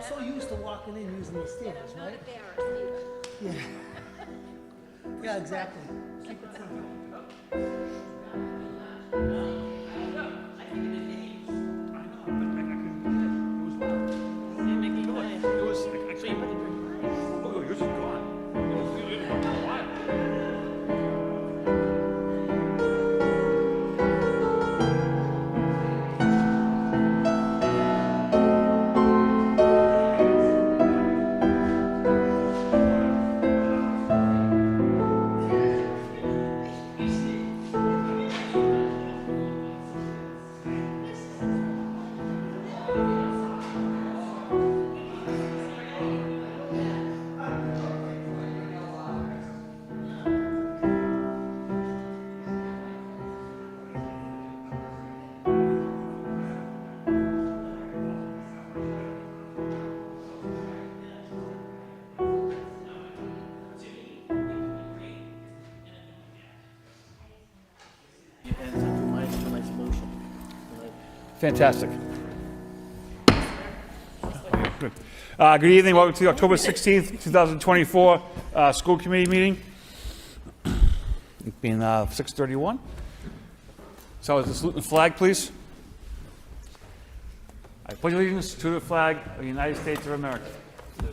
so used to walking in using the stairs, Not right? embarrassed either. Yeah. Yeah, exactly. Keep it simple. Fantastic. Good. Good evening. Welcome to the October 16th, 2024 school committee meeting. It being 6:31. So, is the salute the flag, please? I pledge allegiance to the flag of the United States of America,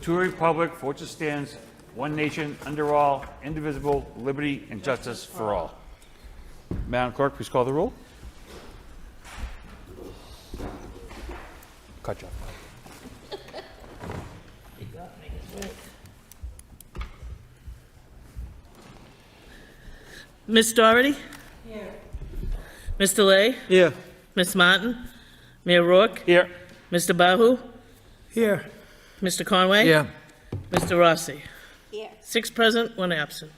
to the republic for which it stands, one nation, under all, indivisible, liberty and justice for all. Madam Clerk, please call the roll. Cut you off. Miss Doherty? Here. Mr. Lay? Here. Miss Martin? Mayor Rourke? Here. Mr. Bahu? Here. Mr. Conway? Yeah. Mr. Rossi? Here. 6 present, 1 absent.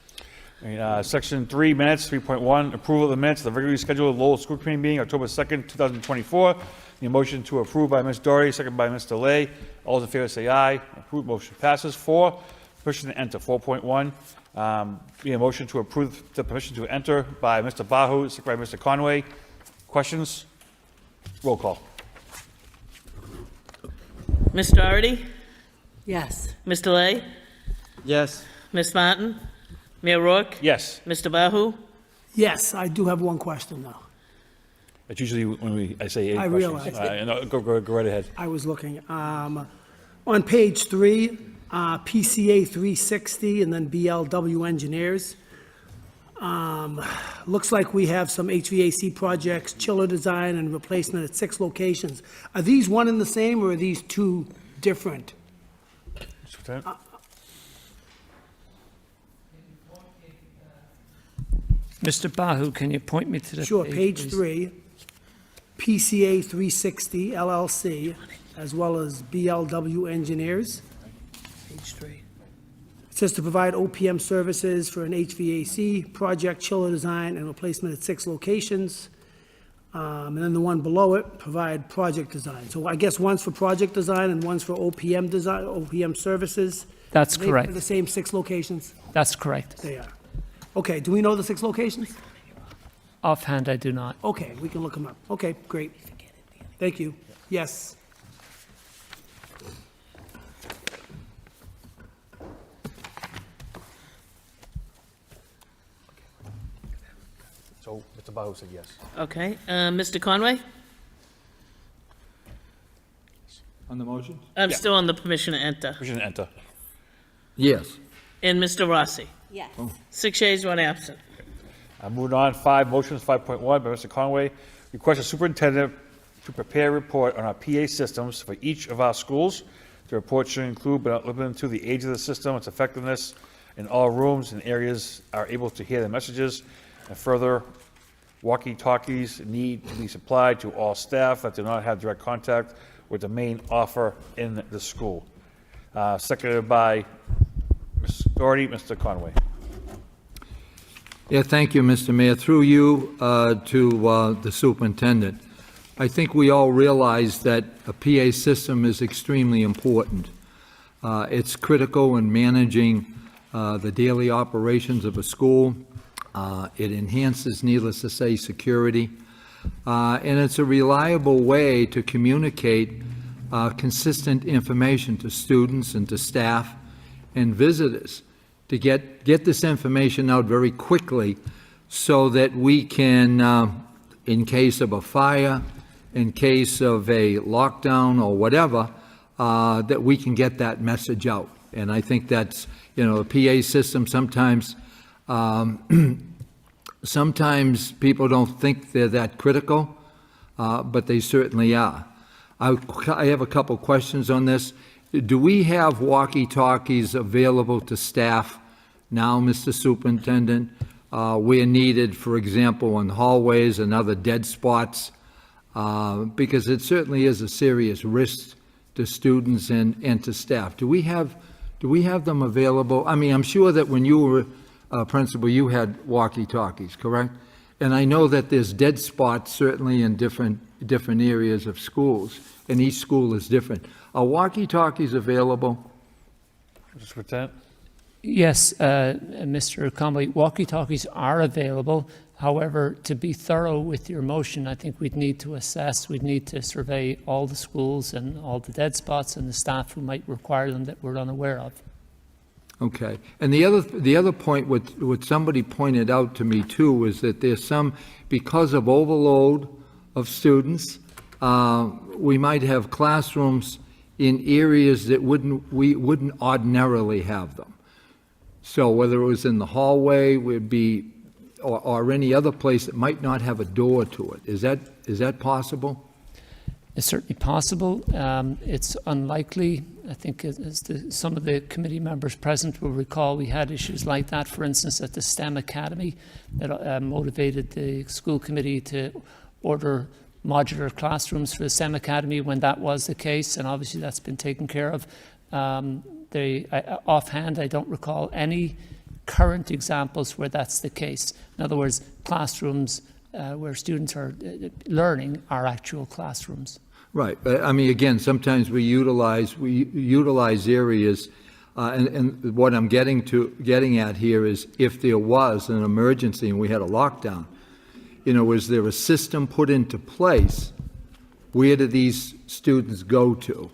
Section 3 minutes, 3.1, approval of the minutes of the regularly scheduled Lowell School Committee meeting, October 2nd, 2024. The motion to approve by Ms. Doherty, second by Mr. Lay. All those in favor say aye. Approved, motion passes. 4, permission to enter, 4.1. A motion to approve the permission to enter by Mr. Bahu, second by Mr. Conway. Questions? Roll call. Miss Doherty? Yes. Mr. Lay? Yes. Miss Martin? Mayor Rourke? Yes. Mr. Bahu? Yes, I do have one question, though. It's usually when I say 8 I questions. realize. No, go right ahead. I was looking. On page 3, PCA 360 and then BLW Engineers. Looks like we have some HVAC projects, chiller design and replacement at 6 locations. Are these one and the same, or are these 2 different? Mr. Bahu, can you point me to the Sure, page, page please? 3, PCA 360 LLC, as well as BLW Engineers. Page 3. It says to provide OPM services for an HVAC project, chiller design and replacement at 6 locations. And then the one below it, provide project design. So I guess one's for project design and one's for OPM design, OPM services. That's Are they correct. for the same 6 locations? That's correct. They are. Okay, do we know the 6 locations? Offhand, I do not. Okay, we can look them up. Okay, great. Thank you. Yes. So, Mr. Bahu said yes. Okay, Mr. Conway? On the motion? I'm Yeah. still on the permission to enter. Permission to enter. Yes. And Mr. Rossi? Yes. 6 yeas, 1 absent. Moving on, 5, motions 5.1 by Mr. Conway. Request a superintendent to prepare a report on our PA systems for each of our schools. The report should include, but not limited to, the age of the system, its effectiveness in all rooms and areas are able to hear the messages, and further, walkie-talkies need to be supplied to all staff that do not have direct contact with the main offer in the school. Seconded by Ms. Doherty. Mr. Conway. Yeah, thank you, Mr. Mayor. Through you to the superintendent. I think we all realize that a PA system is extremely important. It's critical in managing the daily operations of a school. It enhances, needless to say, security. And it's a reliable way to communicate consistent information to students and to staff and visitors, to get this information out very quickly so that we can, in case of a fire, in case of a lockdown or whatever, that we can get that message out. And I think that's, the PA system sometimes, sometimes people don't think they're that critical, but they certainly are. I have a couple questions on this. Do we have walkie-talkies available to staff now, Mr. Superintendent, where needed, for example, in hallways and other dead spots? Because it certainly is a serious risk to students and to staff. Do we have them available? I mean, I'm sure that when you were principal, you had walkie-talkies, correct? And I know that there's dead spots certainly in different areas of schools, and each school is different. Are walkie-talkies available? Mr. Superintendent? Yes, Mr. Conway, walkie-talkies are available. However, to be thorough with your motion, I think we'd need to assess, we'd need to survey all the schools and all the dead spots and the staff who might require them that we're unaware of. Okay. And the other point, what somebody pointed out to me too, is that there's some, because of overload of students, we might have classrooms in areas that we wouldn't ordinarily have them. So whether it was in the hallway, would be, or any other place that might not have a door to it. Is that possible? It's certainly possible. It's unlikely. I think some of the committee members present will recall we had issues like that, for instance, at the STEM Academy that motivated the school committee to order modular classrooms for the STEM Academy when that was the case, and obviously that's been taken care of. Offhand, I don't recall any current examples where that's the case. In other words, classrooms where students are learning are actual classrooms. Right. I mean, again, sometimes we utilize areas, and what I'm getting at here is if there was an emergency and we had a lockdown, was there a system put into place? Where do these students go to? Do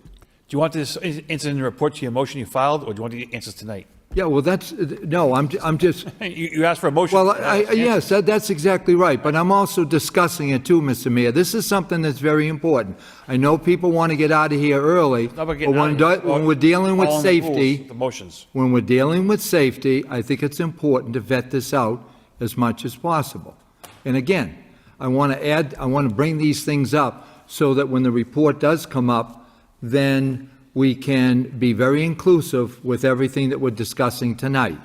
you want this incident report to your motion you filed, or do you want the answers tonight? Yeah, well, I'm just. You asked for a motion. Well, yes, that's exactly right. But I'm also discussing it too, Mr. Mayor. This is something that's very important. I know people want to get out of here early, Not about but getting out of here. when we're dealing with Following the rules, safety, the motions. when we're dealing with safety, I think it's important to vet this out as much as possible. And again, I want to bring these things up so that when the report does come up, then we can be very inclusive with everything that we're discussing tonight.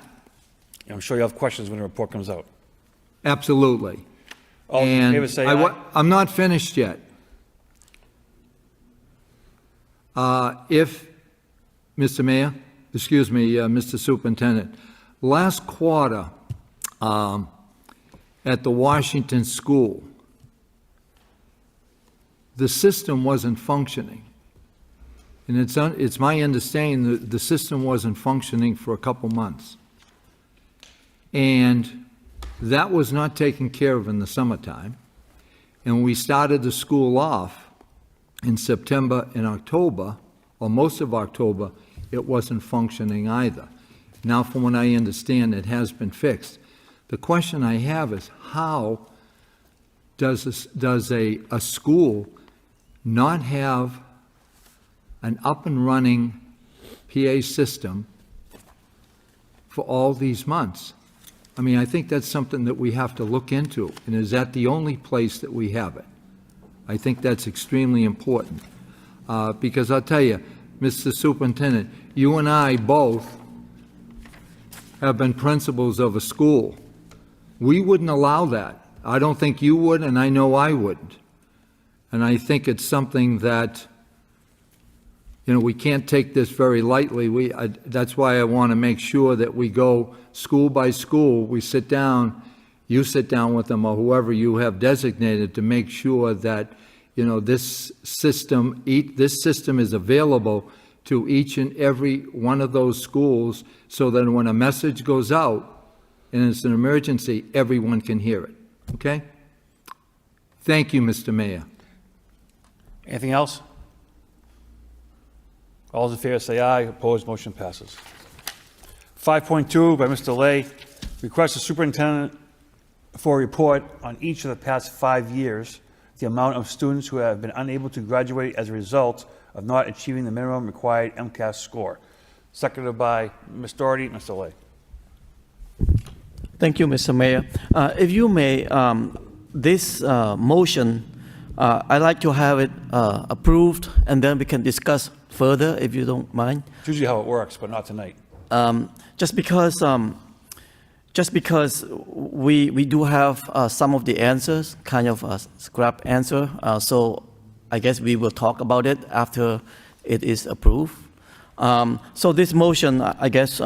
I'm sure you have questions when the report comes out. Absolutely. All in favor, say aye. I'm not finished yet. Mr. Mayor, excuse me, Mr. Superintendent, last quarter at the Washington School, the system wasn't functioning. And it's my understanding that the system wasn't functioning for a couple months. And that was not taken care of in the summertime. And when we started the school off in September and October, or most of October, it wasn't functioning either. Now, from what I understand, it has been fixed. The question I have is, how does a school not have an up and running PA system for all these months? I mean, I think that's something that we have to look into. And is that the only place that we have it? I think that's extremely important. Because I'll tell you, Mr. Superintendent, you and I both have been principals of a school. We wouldn't allow that. I don't think you would, and I know I wouldn't. And I think it's something that we can't take this very lightly. That's why I want to make sure that we go school by school. We sit down, you sit down with them, or whoever you have designated, to make sure that this system is available to each and every one of those schools, so that when a message goes out and it's an emergency, everyone can hear it. Okay? Thank you, Mr. Mayor. Anything else? All those in favor say aye. Opposed, motion passes. 5.2 by Mr. Lay, request the superintendent for a report on each of the past 5 years, the amount of students who have been unable to graduate as a result of not achieving the minimum required MCAS score. Seconded by Ms. Doherty. Mr. Lay. Thank you, Mr. Mayor. If you may, this motion, I'd like to have it approved, and then we can discuss further, if you don't mind. It's usually how it works, but not tonight. Just because we do have some of the answers, kind of a scrap answer, so I guess we will talk about it after it is approved. So this motion, I guess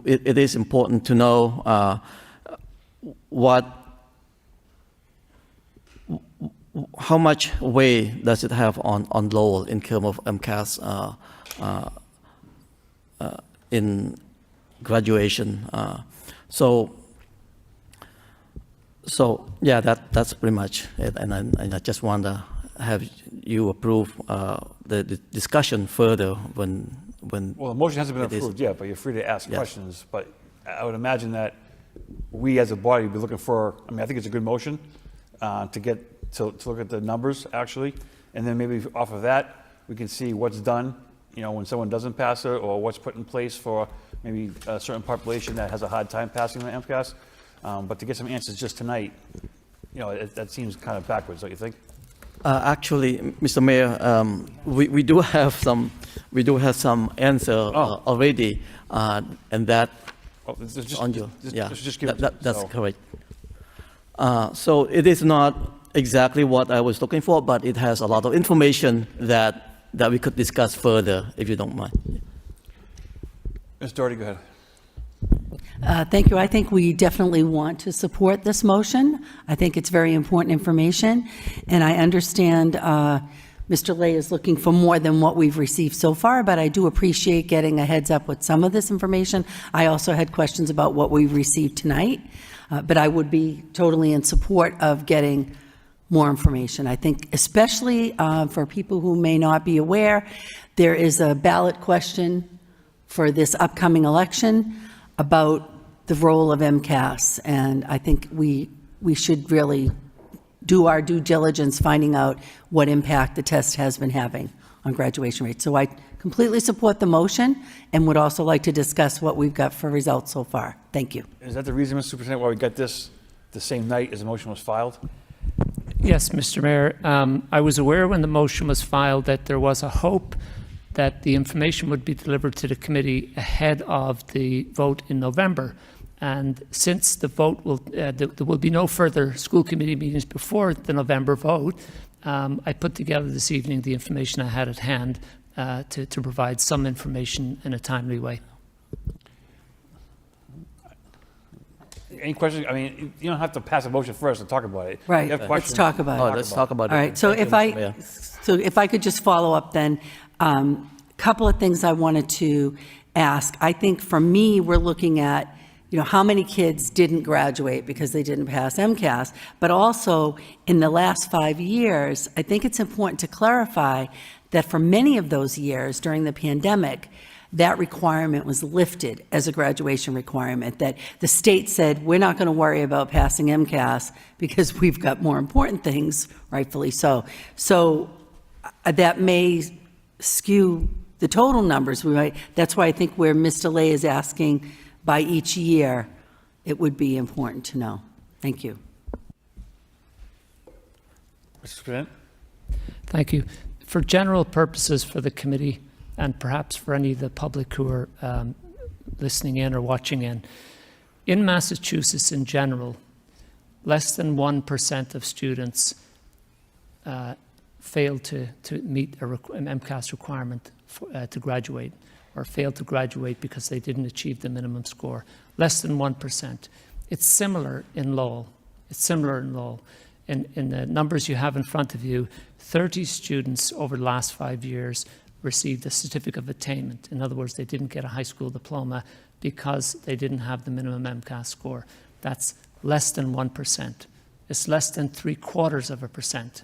it is important to know how much weight does it have on Lowell in terms of MCAS in graduation. So yeah, that's pretty much it. And I just want to have you approve the discussion further when. Well, the motion hasn't been it is- approved yet, but you're free to ask Yeah. questions. But I would imagine that we as a body would be looking for, I mean, I think it's a good motion to look at the numbers, actually. And then maybe off of that, we can see what's done, when someone doesn't pass it, or what's put in place for maybe a certain population that has a hard time passing the MCAS. But to get some answers just tonight, that seems kind of backwards, don't you think? Actually, Mr. Mayor, we do have some answer already, and that Oh, this is on you. Yeah, just give it to me, that's so. correct. So it is not exactly what I was looking for, but it has a lot of information that we could discuss further, if you don't mind. Ms. Doherty, go ahead. Thank you. I think we definitely want to support this motion. I think it's very important information, and I understand Mr. Lay is looking for more than what we've received so far, but I do appreciate getting a heads up with some of this information. I also had questions about what we've received tonight, but I would be totally in support of getting more information. I think especially for people who may not be aware, there is a ballot question for this upcoming election about the role of MCAS, and I think we should really do our due diligence finding out what impact the test has been having on graduation rates. So I completely support the motion and would also like to discuss what we've got for results so far. Thank you. Is that the reason, Mr. Superintendent, why we got this the same night as the motion was filed? Yes, Mr. Mayor. I was aware when the motion was filed that there was a hope that the information would be delivered to the committee ahead of the vote in November. And since the vote there will be no further school committee meetings before the November vote, I put together this evening the information I had at hand to provide some information in a timely way. Any questions? I mean, you don't have to pass a motion first to talk about it. Right. You have Let's questions, talk about it. Let's talk about it. All right, so Thank you, Mr. Mayor. if I could just follow up then, couple of things I wanted to ask. I think for me, we're looking at, how many kids didn't graduate because they didn't pass MCAS, but also in the last 5 years, I think it's important to clarify that for many of those years during the pandemic, that requirement was lifted as a graduation requirement, that the state said, we're not going to worry about passing MCAS because we've got more important things, rightfully so. So that may skew the total numbers. That's why I think where Mr. Lay is asking by each year, it would be important to know. Thank you. Mr. Superintendent? Thank you. For general purposes for the committee, and perhaps for any of the public who are listening in or watching in Massachusetts in general, less than 1% of students fail to meet an MCAS requirement to graduate, or fail to graduate because they didn't achieve the minimum score. Less than 1%. It's similar in Lowell. In the numbers you have in front of you, 30 students over the last 5 years received a certificate of attainment. In other words, they didn't get a high school diploma because they didn't have the minimum MCAS score. That's less than 1%. It's less than 0.75%.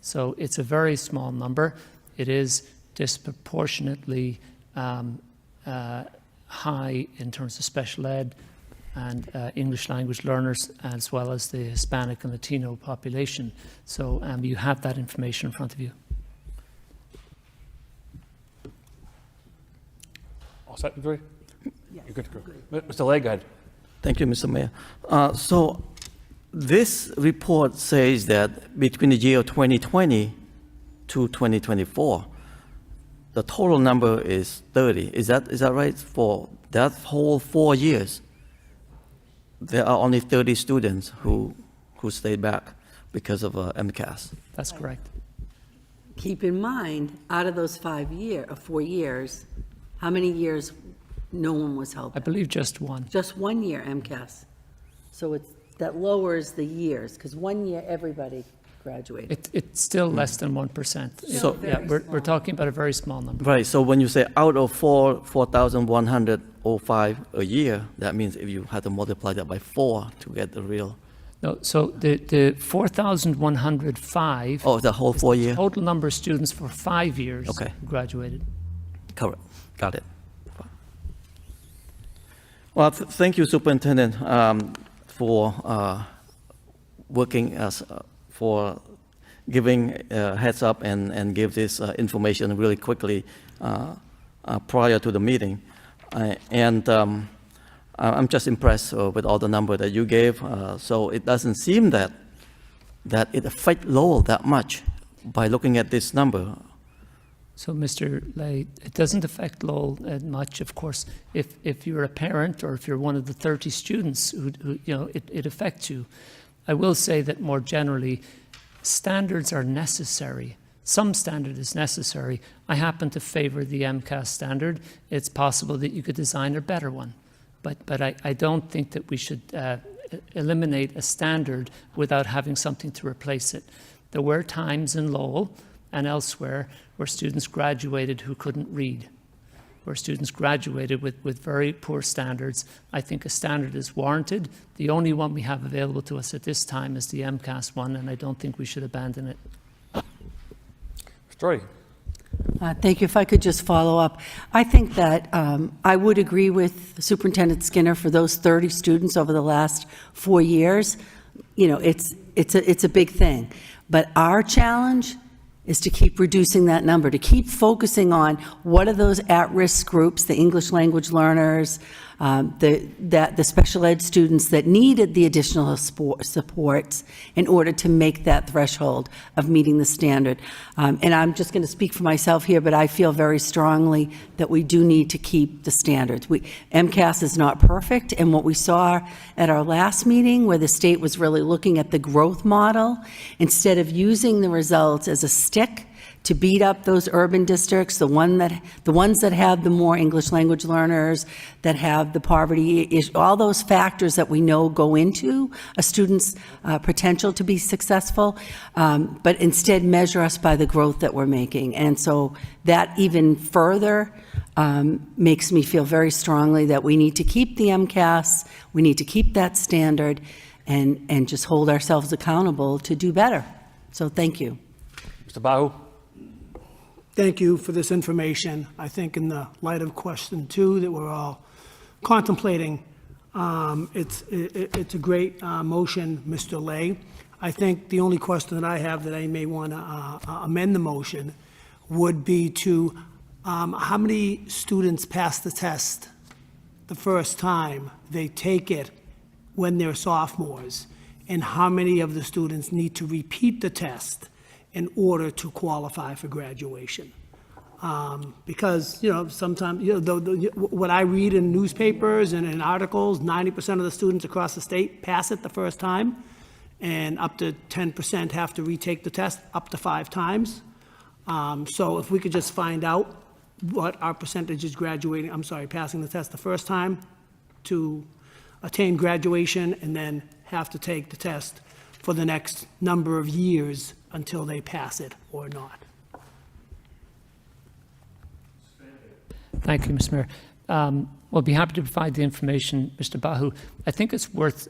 So it's a very small number. It is disproportionately high in terms of special ed and English language learners, as well as the Hispanic and Latino population. So you have that information in front of you. All set, Victoria? You're good to go. Mr. Lay, go ahead. Thank you, Mr. Mayor. So this report says that between the year 2020 to 2024, the total number is 30. Is that right? For that whole 4 years, there are only 30 students who stayed back because of MCAS. That's correct. Keep in mind, out of those 4 years, how many years no one was held I back? believe just one. Just 1 year MCAS. So that lowers the years, because 1 year, everybody graduated. It's still less than 1%. So- Yeah, we're talking about a very small number. Right. So when you say out of 4,105 a year, that means if you had to multiply that by 4 to get the real. No, so the 4,105 Oh, the whole 4 year. total number of students for 5 years Okay. who graduated. Correct. Got it. Well, thank you, Superintendent, for working for giving heads up and give this information really quickly prior to the meeting. I'm just impressed with all the number that you gave. So it doesn't seem that it affects Lowell that much by looking at this number. So, Mr. Lay, it doesn't affect Lowell much, of course. If you're a parent or if you're one of the 30 students who it affects you. I will say that more generally, standards are necessary. Some standard is necessary. I happen to favor the MCAS standard. It's possible that you could design a better one. But I don't think that we should eliminate a standard without having something to replace it. There were times in Lowell and elsewhere where students graduated who couldn't read, where students graduated with very poor standards. I think a standard is warranted. The only one we have available to us at this time is the MCAS one, and I don't think we should abandon it. Story. Thank you. If I could just follow up. I think that I would agree with Superintendent Skinner for those 30 students over the last 4 years. You know, it's a big thing. But our challenge is to keep reducing that number, to keep focusing on what are those at-risk groups, the English language learners, the special ed students that needed the additional supports in order to make that threshold of meeting the standard. And I'm just going to speak for myself here, but I feel very strongly that we do need to keep the standards. MCAS is not perfect, and what we saw at our last meeting, where the state was really looking at the growth model, instead of using the results as a stick to beat up those urban districts, the ones that have the more English language learners, that have the poverty, all those factors that we know go into a student's potential to be successful, but instead measure us by the growth that we're making. And so that even further makes me feel very strongly that we need to keep the MCAS, we need to keep that standard, and just hold ourselves accountable to do better. So thank you. Mr. Bahu? Thank you for this information. I think in the light of question 2 that we're all contemplating, it's a great motion, Mr. Lay. I think the only question that I have that I may want to amend the motion would be to how many students pass the test the first time they take it when they're sophomores, and how many of the students need to repeat the test in order to qualify for graduation. Because, sometimes, what I read in newspapers and in articles, 90% of the students across the state pass it the first time, and up to 10% have to retake the test up to 5 times. So if we could just find out what our percentage is passing the test the first time to attain graduation, and then have to take the test for the next number of years until they pass it or not. Thank you, Mr. Mayor. We'll be happy to provide the information, Mr. Bahu. I think it's worth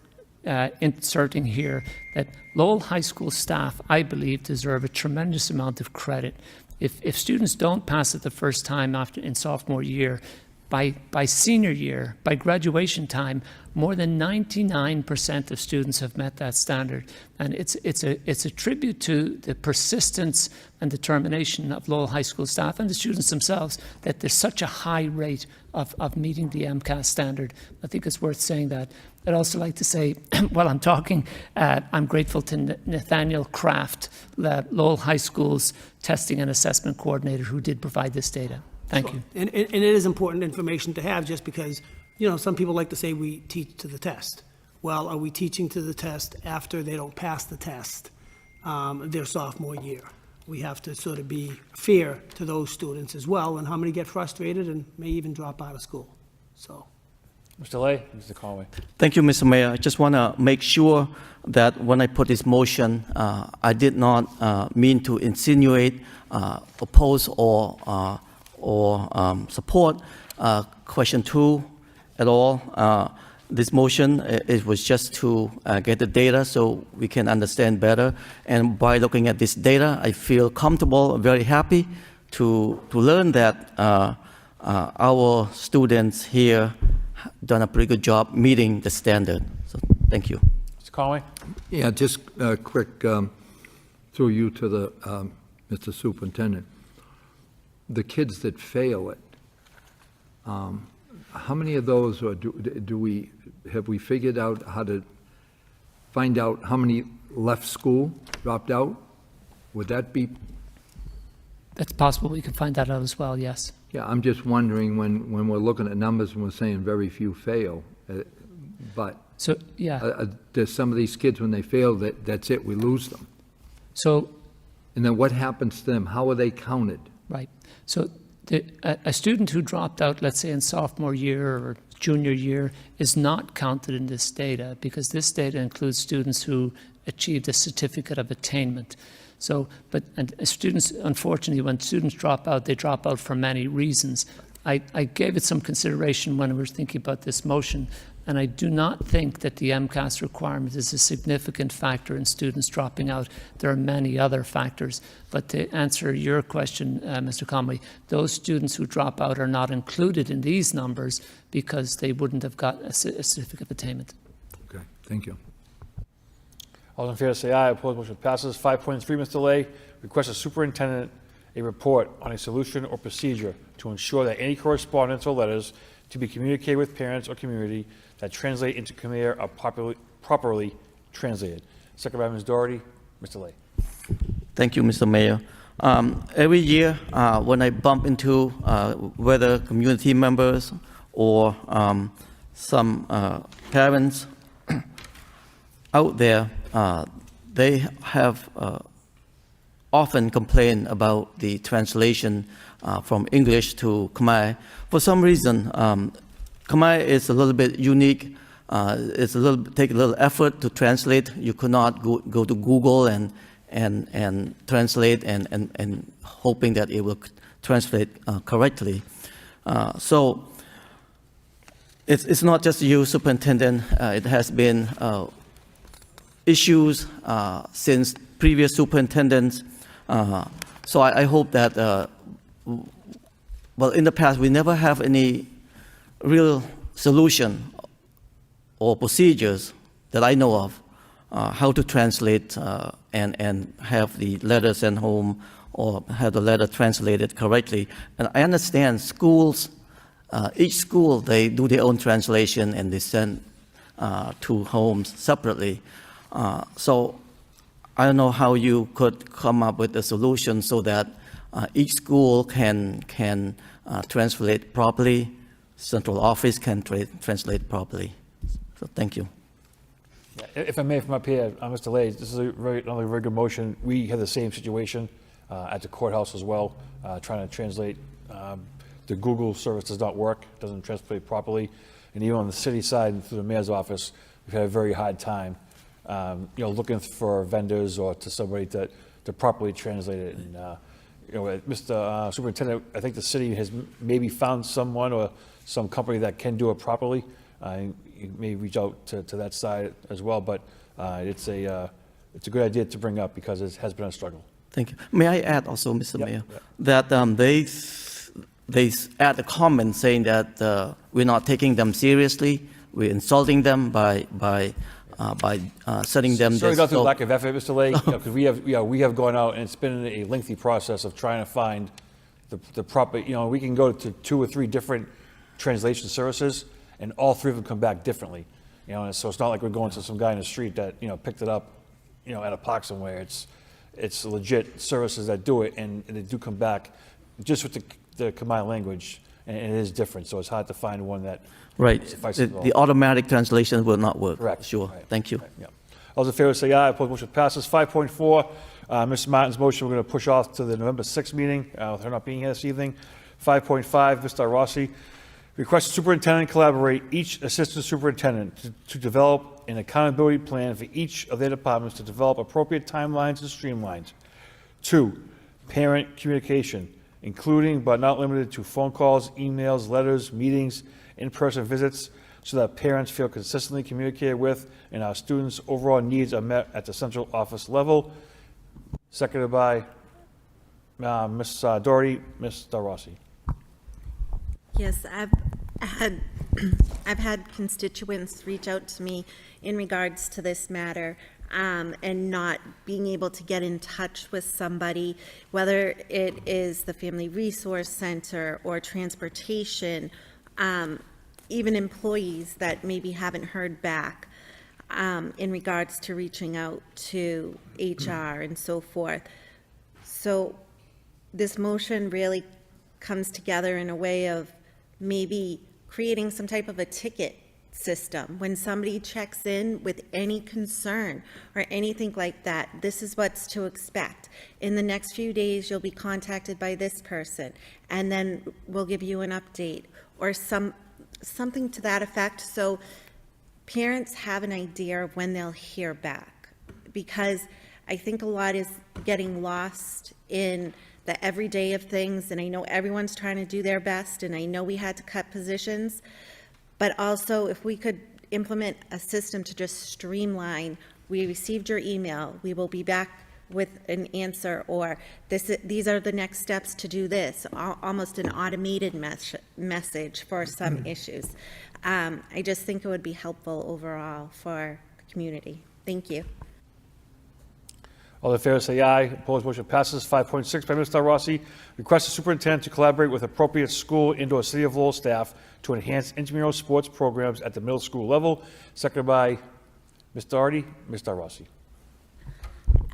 inserting here that Lowell High School staff, I believe, deserve a tremendous amount of credit if students don't pass it the first time after in sophomore year, by senior year, by graduation time, more than 99% of students have met that standard. And it's a tribute to the persistence and determination of Lowell High School staff and the students themselves that there's such a high rate of meeting the MCAS standard. I think it's worth saying that. I'd also like to say, while I'm talking, I'm grateful to Nathaniel Kraft, Lowell High School's testing and assessment coordinator, who did provide this data. Thank you. And it is important information to have, just because, you know, some people like to say we teach to the test. Well, are we teaching to the test after they don't pass the test their sophomore year? We have to sort of be fair to those students as well, and how many get frustrated and may even drop out of school. So, Mr. Lay, Mr. Conway. Thank you, Mr. Mayor. I just want to make sure that when I put this motion, I did not mean to insinuate, oppose, or support question 2 at all. This motion, it was just to get the data so we can understand better. And by looking at this data, I feel comfortable, very happy to learn that our students here done a pretty good job meeting the standard. So thank you. Mr. Conway? Yeah, just quick, through you to the, Mr. Superintendent. The kids that fail it, how many of those have we figured out how to find out how many left school, dropped out? Would that be? That's possible. We can find that out as well, yes. Yeah, I'm just wondering when we're looking at numbers and we're saying very few fail, but So, yeah. there's some of these kids, when they fail, that's it, we lose them. So, And then what happens to them? How are they counted? right. So a student who dropped out, let's say in sophomore year or junior year, is not counted in this data, because this data includes students who achieved a certificate of attainment. So, and students, unfortunately, when students drop out, they drop out for many reasons. I gave it some consideration when we were thinking about this motion, and I do not think that the MCAS requirement is a significant factor in students dropping out. There are many other factors. But to answer your question, Mr. Conway, those students who drop out are not included in these numbers because they wouldn't have got a certificate of attainment. Okay, thank you. All those in favor say aye. Opposed, motion passes. 5.3, Mr. Lay, request a superintendent a report on a solution or procedure to ensure that any correspondence or letters to be communicated with parents or community that translate into Khmer are properly translated. Second by Ms. Doherty. Mr. Lay. Thank you, Mr. Mayor. Every year, when I bump into whether community members or some parents out there, they have often complained about the translation from English to Khmer. For some reason, Khmer is a little bit unique. It's take a little effort to translate. You could not go to Google and translate and hoping that it will translate correctly. So it's not just you, Superintendent. It has been issues since previous superintendents. So I hope that, well, in the past, we never have any real solution or procedures that I know of how to translate and have the letter sent home or have the letter translated correctly. And I understand schools, each school, they do their own translation and they send to homes separately. So I don't know how you could come up with a solution so that each school can translate properly, central office can translate properly. So thank you. If I may, from up here, Mr. Lay, this is another very good motion. We had the same situation at the courthouse as well, trying to translate. The Google service does not work, doesn't translate properly. And even on the city side, through the mayor's office, we've had a very hard time, looking for vendors or to somebody to properly translate it. And, Mr. Superintendent, I think the city has maybe found someone or some company that can do it properly. You may reach out to that side as well, but it's a good idea to bring up because it has been a struggle. Thank you. May I add also, Mr. Yep, Mayor, yep. that they add a comment saying that we're not taking them seriously, we're insulting them by setting them Sorry this. not through So- lack of effort, Mr. Lay, because we have gone out, and it's been a lengthy process of trying to find the proper, we can go to 2 or 3 different translation services, and all 3 of them come back differently. And so it's not like we're going to some guy in the street that, picked it up, at a park somewhere. It's legit services that do it, and they do come back just with the combined language, and it is different, so it's hard to find one that Right. suffices all. The automatic translation will not work. Correct. Sure. Right. Thank you. Yeah. All those in favor say aye. Opposed, motion passes. 5.4, Mr. Martin's motion, we're going to push off to the November 6th meeting, with her not being here this evening. 5.5, Mr. Rossi, request the superintendent collaborate each assistant superintendent to develop an accountability plan for each of their departments to develop appropriate timelines and streamlines. 2, parent communication, including but not limited to phone calls, emails, letters, meetings, in-person visits, so that parents feel consistently communicated with and our students' overall needs are met at the central office level. Seconded by Ms. Doherty. Mr. Rossi. Yes, I've had constituents reach out to me in regards to this matter, and not being able to get in touch with somebody, whether it is the Family Resource Center or transportation, even employees that maybe haven't heard back in regards to reaching out to HR and so forth. So this motion really comes together in a way of maybe creating some type of a ticket system. When somebody checks in with any concern or anything like that, this is what's to expect. In the next few days, you'll be contacted by this person, and then we'll give you an update or something to that effect, so parents have an idea of when they'll hear back. Because I think a lot is getting lost in the everyday of things, and I know everyone's trying to do their best, and I know we had to cut positions, but also if we could implement a system to just streamline, we received your email, we will be back with an answer, or these are the next steps to do this, almost an automated message for some issues. I just think it would be helpful overall for the community. Thank you. All in favor say aye. Opposed, motion passes. 5.6 by Mr. Rossi, request the superintendent to collaborate with appropriate school and/or City of Lowell staff to enhance intramural sports programs at the middle school level. Seconded by Ms. Doherty. Mr. Rossi.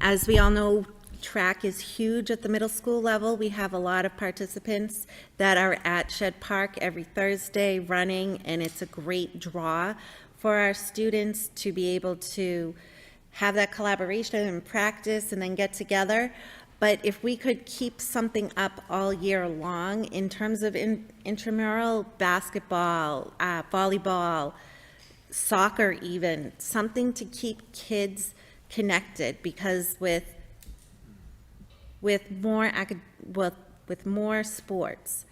As we all know, track is huge at the middle school level. We have a lot of participants that are at Shed Park every Thursday running, and it's a great draw for our students to be able to have that collaboration and practice and then get together. But if we could keep something up all year long in terms of intramural basketball, volleyball, soccer even, something to keep kids connected, because with more sports,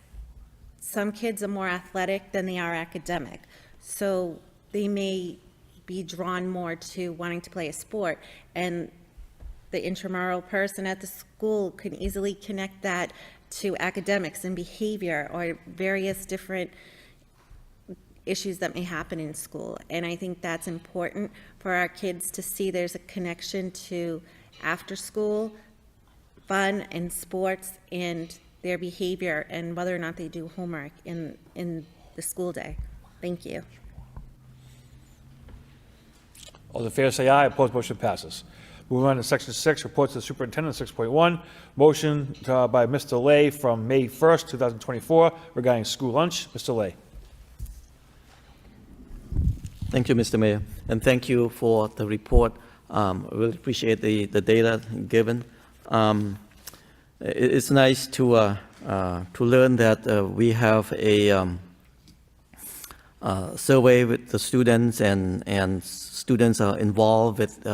some kids are more athletic than they are academic, so they may be drawn more to wanting to play a sport, and the intramural person at the school can easily connect that to academics and behavior or various different issues that may happen in school. And I think that's important for our kids to see there's a connection to after school fun and sports and their behavior and whether or not they do homework in the school day. Thank you. All in favor say aye. Opposed, motion passes. Moving on to section 6, reports to the superintendent. 6.1, motion by Mr. Lay from May 1st, 2024 regarding school lunch. Mr. Lay. Thank you, Mr. Mayor, and thank you for the report. I really appreciate the data given. It's nice to learn that we have a survey with the students, and students are involved with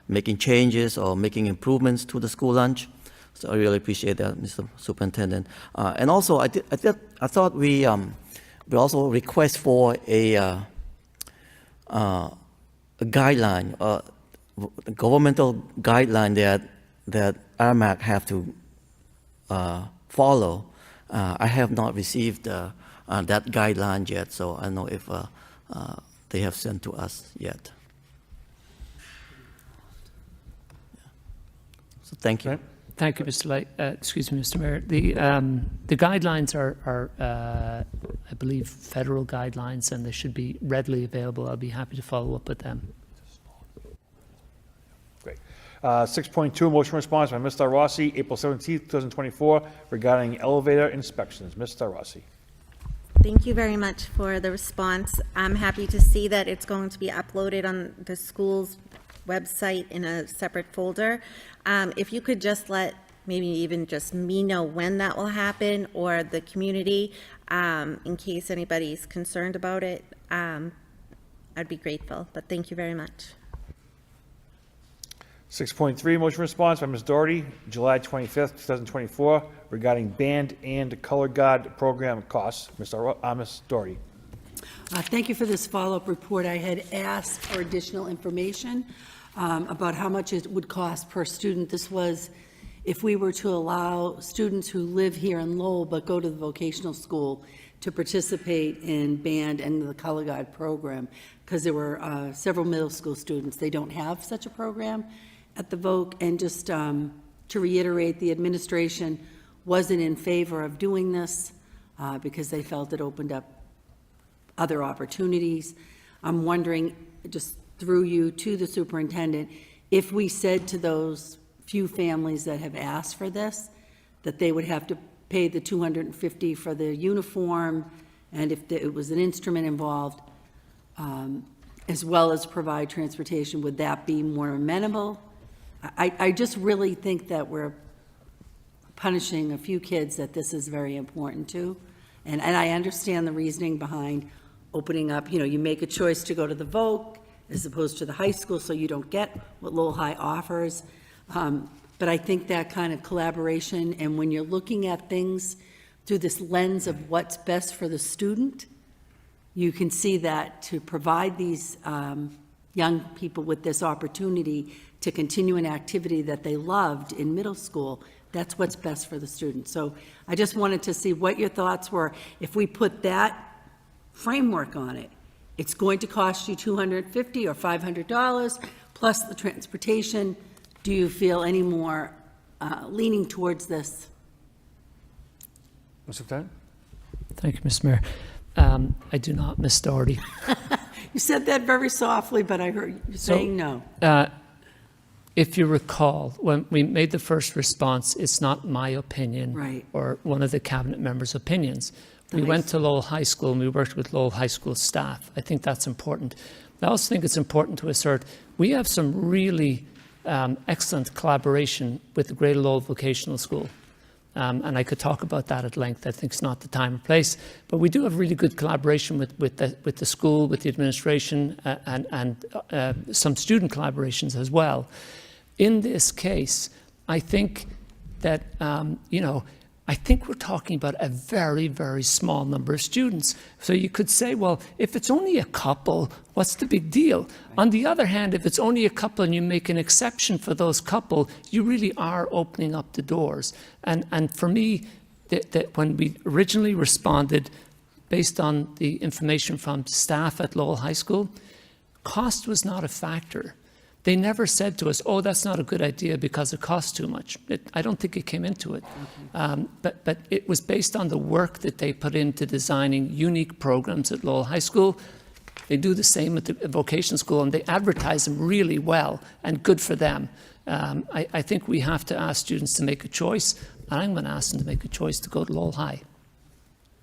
making changes or making improvements to the school lunch. So I really appreciate that, Mr. Superintendent. And also, I thought we also request for a guideline, a governmental guideline that RMAC have to follow. I have not received that guideline yet, so I don't know if they have sent to us yet. So thank you. Okay. Thank you, Mr. Lay. Excuse me, Mr. Mayor. The guidelines are I believe, federal guidelines, and they should be readily available. I'll be happy to follow up with them. Great. 6.2, motion response by Mr. Rossi, April 17th, 2024, regarding elevator inspections. Mr. Rossi. Thank you very much for the response. I'm happy to see that it's going to be uploaded on the school's website in a separate folder. If you could just let maybe even just me know when that will happen, or the community, in case anybody's concerned about it, I'd be grateful, but thank you very much. 6.3, motion response by Ms. Doherty, July 25th, 2024, regarding band and color guard program costs. Ms. Doherty. Thank you for this follow-up report. I had asked for additional information about how much it would cost per student. This was if we were to allow students who live here in Lowell but go to the vocational school to participate in band and the color guard program, because there were several middle school students. They don't have such a program at the Voc, and just to reiterate, the administration wasn't in favor of doing this because they felt it opened up other opportunities. I'm wondering, just through you to the superintendent, if we said to those few families that have asked for this, that they would have to pay the $250 for the uniform, and if it was an instrument involved, as well as provide transportation, would that be more amenable? I just really think that we're punishing a few kids that this is very important to. And I understand the reasoning behind opening up, you make a choice to go to the Voc as opposed to the high school, so you don't get what Lowell High offers. But I think that kind of collaboration, and when you're looking at things through this lens of what's best for the student, you can see that to provide these young people with this opportunity to continue an activity that they loved in middle school, that's what's best for the student. So I just wanted to see what your thoughts were. If we put that framework on it, it's going to cost you $250 or $500 plus the transportation. Do you feel any more leaning towards this? Mr. Lieutenant? Thank you, Mr. Mayor. I do not, Ms. Doherty. You said that very softly, but I heard you saying no. If you recall, when we made the first response, it's not my opinion Right. or one of the cabinet members' opinions. We went to Lowell High School and we worked with Lowell High School staff. I think that's important. I also think it's important to assert we have some really excellent collaboration with the Greater Lowell Vocational School. And I could talk about that at length. I think it's not the time or place. But we do have really good collaboration with the school, with the administration, and some student collaborations as well. In this case, I think that, I think we're talking about a very, very small number of students. So you could say, well, if it's only a couple, what's the big deal? On the other hand, if it's only a couple and you make an exception for those couple, you really are opening up the doors. And for me, that when we originally responded, based on the information from staff at Lowell High School, cost was not a factor. They never said to us, oh, that's not a good idea because it costs too much. I don't think it came into it. But it was based on the work that they put into designing unique programs at Lowell High School. They do the same at the vocational school, and they advertise them really well, and good for them. I think we have to ask students to make a choice, and I'm going to ask them to make a choice to go to Lowell High.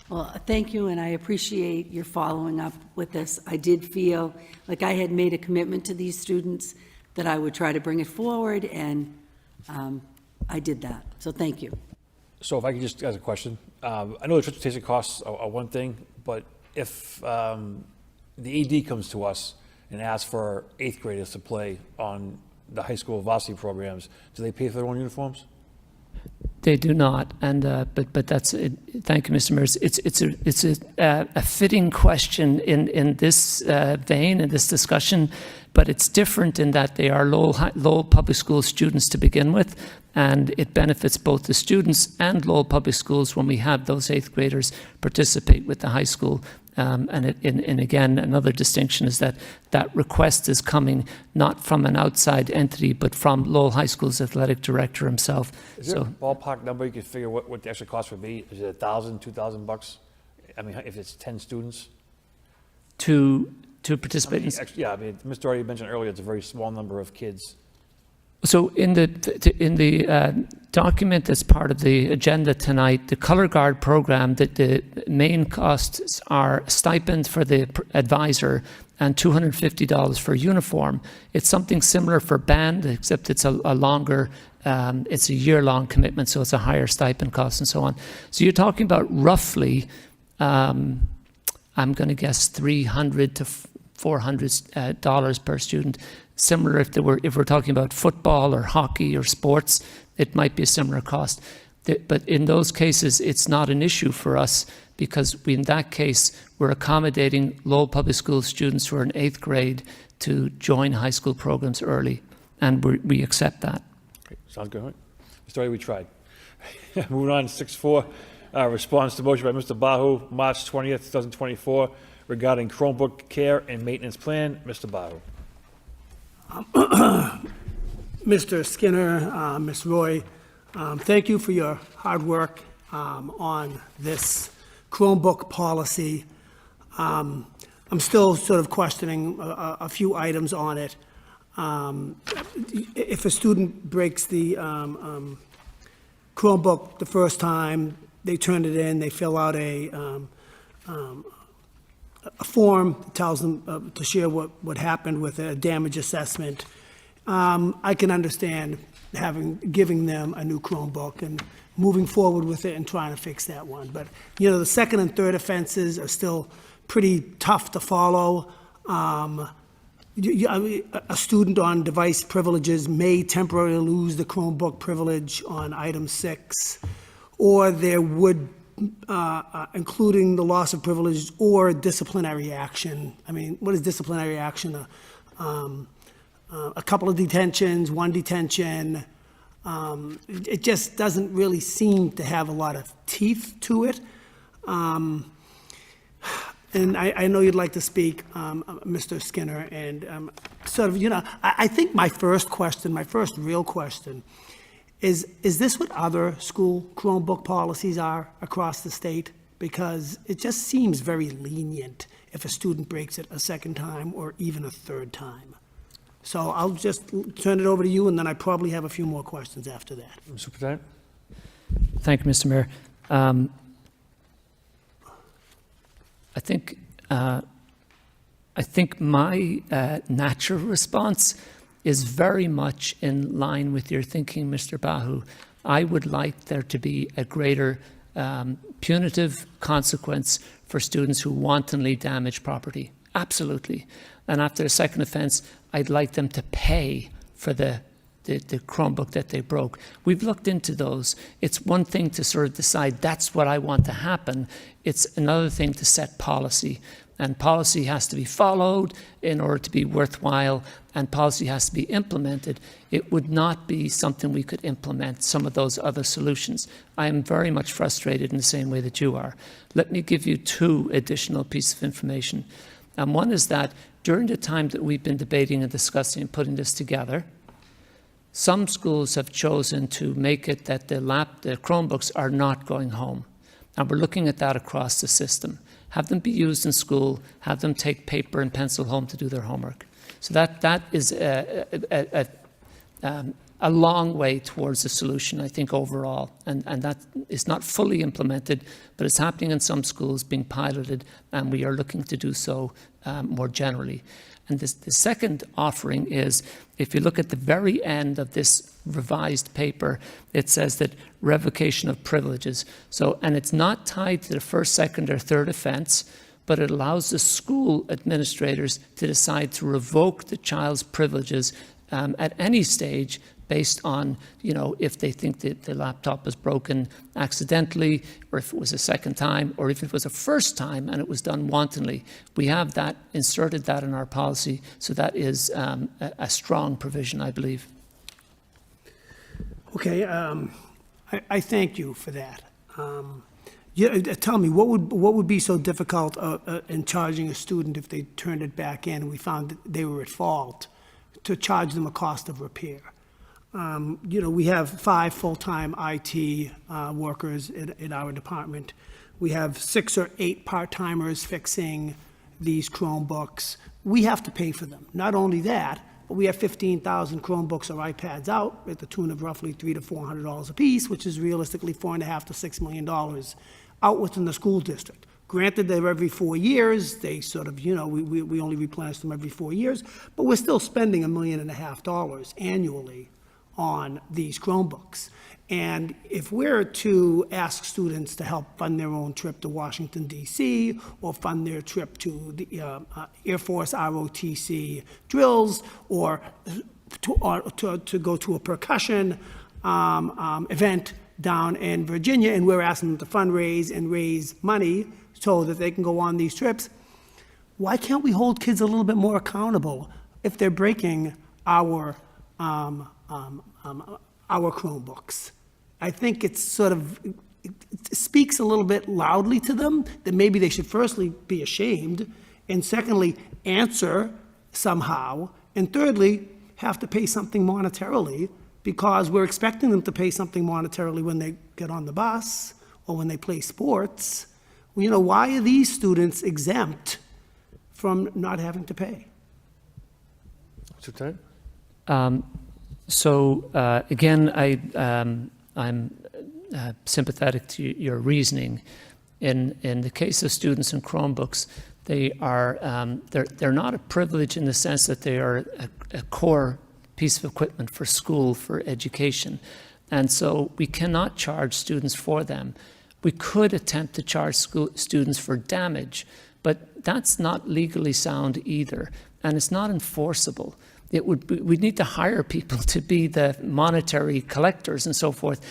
Well, thank you, and I appreciate your following up with this. I did feel like I had made a commitment to these students that I would try to bring it forward, and I did that. So thank you. So if I could just ask a question. I know the transportation costs are one thing, but if the AD comes to us and asks for 8th graders to play on the high school varsity programs, do they pay for their own uniforms? They do not, and but that's it. Thank you, Mr. Mayor. It's a fitting question in this vein, in this discussion, but it's different in that they are Lowell Public School students to begin with, and it benefits both the students and Lowell Public Schools when we have those 8th graders participate with the high school. And again, another distinction is that that request is coming not from an outside entity, but from Lowell High School's athletic director himself. Is there a ballpark number you can figure what the extra cost would be? Is it $1,000, $2,000? I mean, if it's 10 students? To participate in. Yeah, I mean, Mr. already mentioned earlier, it's a very small number of kids. So in the document that's part of the agenda tonight, the Color Guard program, that the main costs are stipend for the advisor and $250 for uniform. It's something similar for band, except it's a longer, it's a year-long commitment, so it's a higher stipend cost and so on. So you're talking about roughly, I'm going to guess $300 to $400 per student. Similar if we're talking about football or hockey or sports, it might be a similar cost. But in those cases, it's not an issue for us because in that case, we're accommodating Lowell Public School students who are in 8th grade to join high school programs early, and we accept that. Okay, sounds good. Right? Mr. we tried. Moving on, 6.4, response to motion by Mr. Bahu, March 20th, 2024, regarding Chromebook care and maintenance plan. Mr. Bahu. Mr. Skinner, Ms. Roy, thank you for your hard work on this Chromebook policy. I'm still sort of questioning a few items on it. If a student breaks the Chromebook the first time, they turn it in, they fill out a form that tells them to share what happened with a damage assessment. I can understand giving them a new Chromebook and moving forward with it and trying to fix that one. But, the second and third offenses are still pretty tough to follow. A student on device privileges may temporarily lose the Chromebook privilege on item 6, or there would including the loss of privilege or disciplinary action. I mean, what is disciplinary action? A couple of detentions, one detention. It just doesn't really seem to have a lot of teeth to it. And I know you'd like to speak, Mr. Skinner, and sort of, I think my first real question is this what other school Chromebook policies are across the state? Because it just seems very lenient if a student breaks it a second time or even a third time. So I'll just turn it over to you, and then I probably have a few more questions after that. Superintendent? Thank you, Mr. Mayor. I think my natural response is very much in line with your thinking, Mr. Bahu. I would like there to be a greater punitive consequence for students who wantonly damage property. Absolutely. And after a second offense, I'd like them to pay for the Chromebook that they broke. We've looked into those. It's one thing to sort of decide that's what I want to happen. It's another thing to set policy. And policy has to be followed in order to be worthwhile, and policy has to be implemented. It would not be something we could implement some of those other solutions. I am very much frustrated in the same way that you are. Let me give you 2 additional pieces of information. And one is that during the time that we've been debating and discussing and putting this together, some schools have chosen to make it that the Chromebooks are not going home. And we're looking at that across the system. Have them be used in school, have them take paper and pencil home to do their homework. So that is a long way towards a solution, I think, overall. And that is not fully implemented, but it's happening in some schools, being piloted, and we are looking to do so more generally. And the second offering is, if you look at the very end of this revised paper, it says that revocation of privileges. So, and it's not tied to the first, second, or third offense, but it allows the school administrators to decide to revoke the child's privileges at any stage based on, if they think that the laptop was broken accidentally, or if it was a second time, or if it was a first time and it was done wantonly. We have that, inserted that in our policy, so that is a strong provision, I believe. Okay, I thank you for that. Tell me, what would be so difficult in charging a student if they turned it back in and we found that they were at fault, to charge them a cost of repair? We have 5 full-time IT workers in our department. We have 6 or 8 part-timers fixing these Chromebooks. We have to pay for them. Not only that, but we have 15,000 Chromebooks or iPads out at the tune of roughly $300 to $400 apiece, which is realistically $4.5 to $6 million out within the school district. Granted, they're every 4 years. They sort of, we only replenish them every 4 years, but we're still spending $1.5 million annually on these Chromebooks. And if we're to ask students to help fund their own trip to Washington, D.C., or fund their trip to the Air Force ROTC drills, or to go to a percussion event down in Virginia, and we're asking them to fundraise and raise money so that they can go on these trips, why can't we hold kids a little bit more accountable if they're breaking our Chromebooks? I think it's sort of, it speaks a little bit loudly to them that maybe they should firstly be ashamed, and secondly, answer somehow, and thirdly, have to pay something monetarily, because we're expecting them to pay something monetarily when they get on the bus or when they play sports. Why are these students exempt from not having to pay? Superintendent? Again, I'm sympathetic to your reasoning. In the case of students in Chromebooks, they are they're not a privilege in the sense that they are a core piece of equipment for school, for education, and so we cannot charge students for them. We could attempt to charge students for damage, but that's not legally sound either, and it's not enforceable. We'd need to hire people to be the monetary collectors and so forth.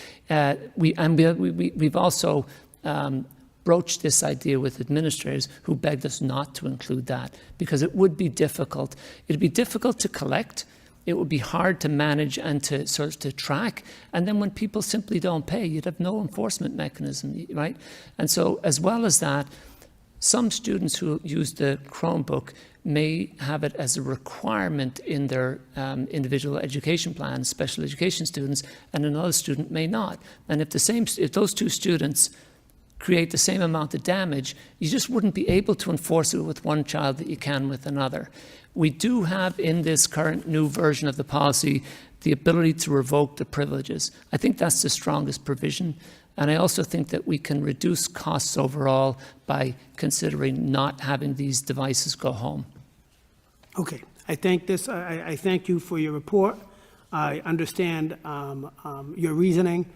We've also broached this idea with administrators who begged us not to include that, because it would be difficult. It'd be difficult to collect. It would be hard to manage and to sort of to track. And then when people simply don't pay, you'd have no enforcement mechanism, right? And so as well as that, some students who use the Chromebook may have it as a requirement in their individual education plan, special education students, and another student may not. And if those two students create the same amount of damage, you just wouldn't be able to enforce it with one child that you can with another. We do have in this current new version of the policy the ability to revoke the privileges. I think that's the strongest provision. And I also think that we can reduce costs overall by considering not having these devices go home. Okay, I thank you for your report. I understand your reasoning,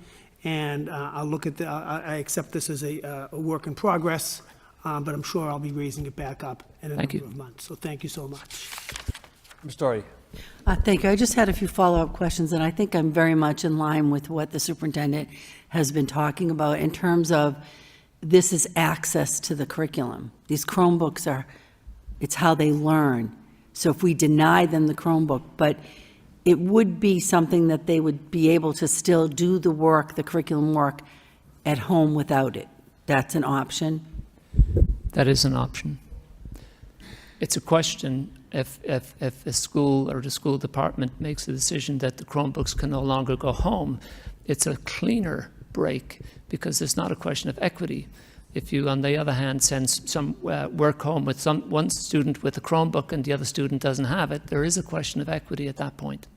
and I'll look at I accept this as a work in progress, but I'm sure I'll be raising it back up in a number of months. So thank you so much. Ms. Doherty? Thank you. I just had a few follow-up questions, and I think I'm very much in line with what the superintendent has been talking about in terms of this is access to the curriculum. These Chromebooks it's how they learn. So if we deny them the Chromebook, but it would be something that they would be able to still do the work, the curriculum work, at home without it. That's an option? That is an option. It's a question if a school or the school department makes a decision that the Chromebooks can no longer go home. It's a cleaner break because it's not a question of equity. If you, on the other hand, send some work home with one student with a Chromebook and the other student doesn't have it, there is a question of equity at that point.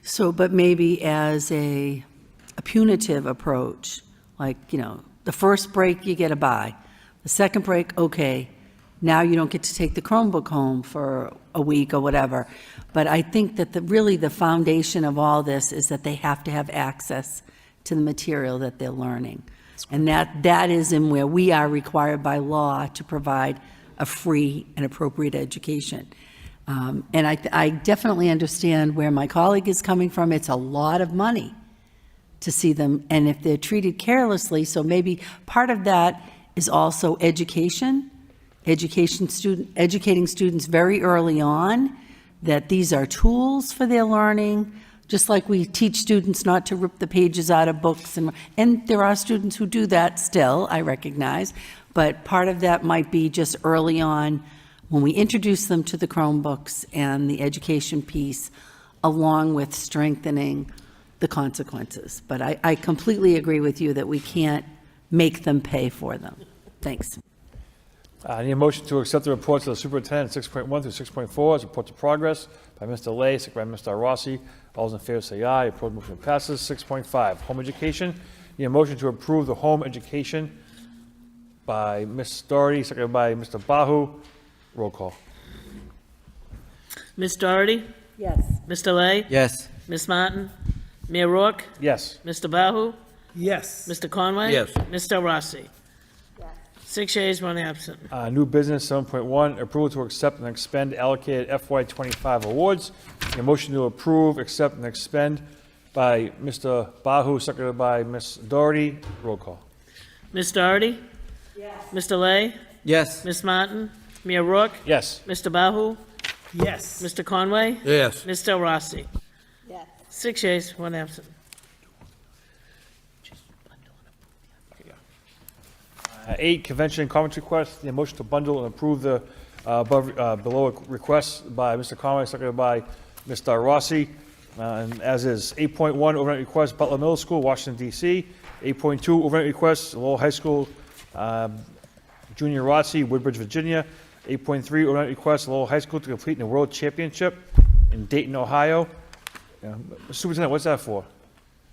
So, but maybe as a punitive approach, like, the first break you get a bye, the second break, okay, now you don't get to take the Chromebook home for a week or whatever. But I think that really the foundation of all this is that they have to have access to the material that they're learning. And that is in where we are required by law to provide a free and appropriate education. And I definitely understand where my colleague is coming from. It's a lot of money to see them, and if they're treated carelessly, so maybe part of that is also educating students very early on that these are tools for their learning, just like we teach students not to rip the pages out of books, and there are students who do that still, I recognize, but part of that might be just early on when we introduce them to the Chromebooks and the education piece, along with strengthening the consequences. But I completely agree with you that we can't make them pay for them. Thanks. I need a motion to accept the reports of the superintendent 6.1 through 6.4 as reports of progress by Mr. Lay, second by Mr. Rossi. All those in favor say aye. Opposed, motion passes. 6.5, home education. Need a motion to approve the home education by Ms. Doherty, seconded by Mr. Bahu. Roll call. Ms. Doherty? Yes. Mr. Lay? Yes. Ms. Martin? Mayor Rourke? Yes. Mr. Bahu? Yes. Mr. Conway? Yes. Mr. Rossi? 6 yeas, 1 absent. New business 7.1, approval to accept and expend allocated FY25 awards. A motion to approve, accept, and expend by Mr. Bahu, seconded by Ms. Doherty. Roll call. Ms. Doherty? Yes. Mr. Lay? Yes. Ms. Martin? Mayor Rourke? Yes. Mr. Bahu? Yes. Mr. Conway? Yes. Mr. Rossi? Yes. 6 yeas, 1 absent. 8, convention and conference requests. The motion to bundle and approve the below requests by Mr. Conway, seconded by Mr. Rossi. And as is 8.1, overnight request, Butler Middle School, Washington, D.C. 8.2, overnight request, Lowell High School, Junior Rossi, Woodbridge, Virginia. 8.3, overnight request, Lowell High School to complete in the World Championship in Dayton, Ohio. Superintendent, what's that for?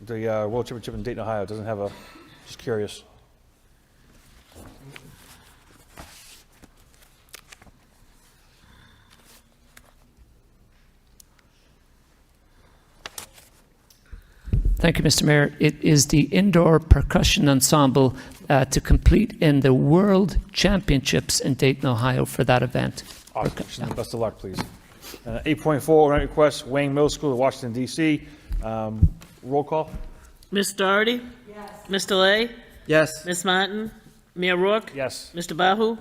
The World Championship in Dayton, Ohio. It doesn't have a, just curious. Thank you, Mr. Mayor. It is the indoor percussion ensemble to complete in the World Championships in Dayton, Ohio for that event. Awesome. Best of luck, please. 8.4, overnight request, Wayne Middle School, Washington, D.C. Roll call. Ms. Doherty? Yes. Mr. Lay? Yes. Ms. Martin? Mayor Rourke? Yes. Mr. Bahu?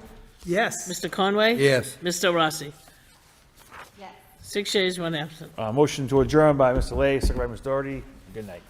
Yes. Mr. Conway? Yes. Mr. Rossi? Yes. 6 yeas, 1 absent. Motion to adjourn by Mr. Lay, second by Ms. Doherty. Good night.